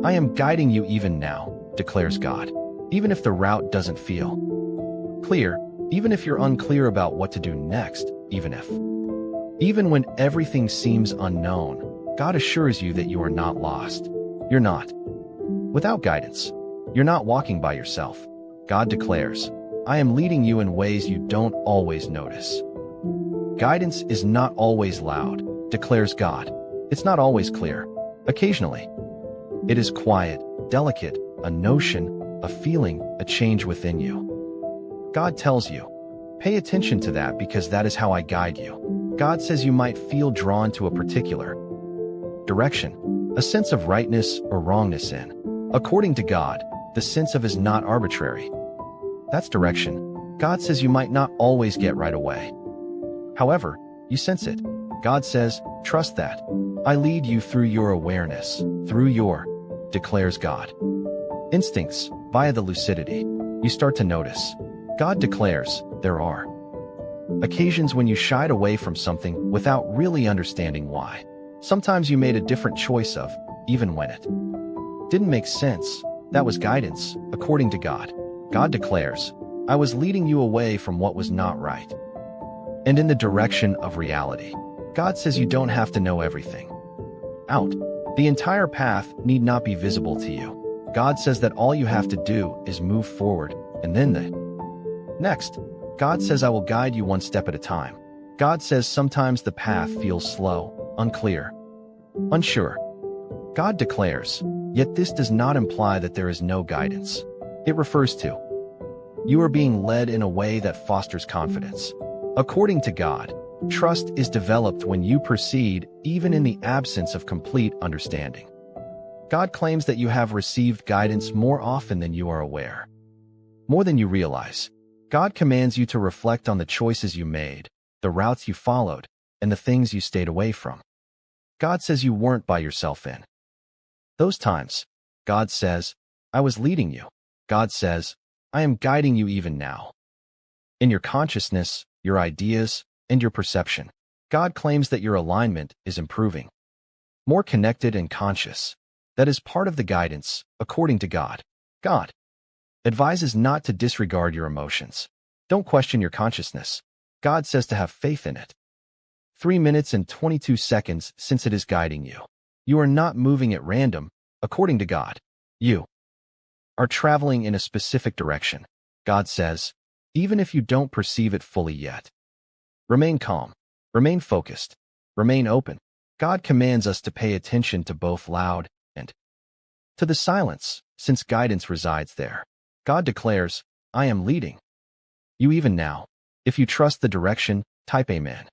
I am guiding you even now, declares God. Even if the route doesn't feel clear, even if you're unclear about what to do next, even when everything seems unknown, God assures you that you are not lost. You're not without guidance. You're not walking by yourself. God declares, I am leading you in ways you don't always notice. Guidance is not always loud, declares God. It's not always clear. Occasionally, it is quiet, delicate, a notion, a feeling, a change within you. God tells you, pay attention to that because that is how I guide you. God says you might feel drawn to a particular direction, a sense of rightness or wrongness in. According to God, the sense of is not arbitrary. That's direction. God says you might not always get right away. However, you sense it. God says, trust that. I lead you through your awareness, declares God. Instincts, via the lucidity, you start to notice. God declares, there are occasions when you shied away from something without really understanding why. Sometimes you made a different choice even when it didn't make sense. That was guidance, according to God. God declares, I was leading you away from what was not right and in the direction of reality. God says you don't have to know everything. The entire path need not be visible to you. God says that all you have to do is move forward, and then next. God says I will guide you one step at a time. God says sometimes the path feels slow, unclear, unsure. God declares, yet this does not imply that there is no guidance. It refers to you are being led in a way that fosters confidence. According to God, trust is developed when you proceed even in the absence of complete understanding. God claims that you have received guidance more often than you are aware. More than you realize. God commands you to reflect on the choices you made, the routes you followed, and the things you stayed away from. God says you weren't by yourself in those times. God says, I was leading you. God says, I am guiding you even now. In your consciousness, your ideas, and your perception, God claims that your alignment is improving. More connected and conscious. That is part of the guidance, according to God. God advises not to disregard your emotions. Don't question your consciousness. God says to have faith in it. 3 minutes and 22 seconds since it is guiding you. You are not moving at random, according to God. You are traveling in a specific direction. God says, even if you don't perceive it fully yet. Remain calm. Remain focused. Remain open. God commands us to pay attention to both loud and to the silence, since guidance resides there. God declares, I am leading you even now. If you trust the direction, type Amen.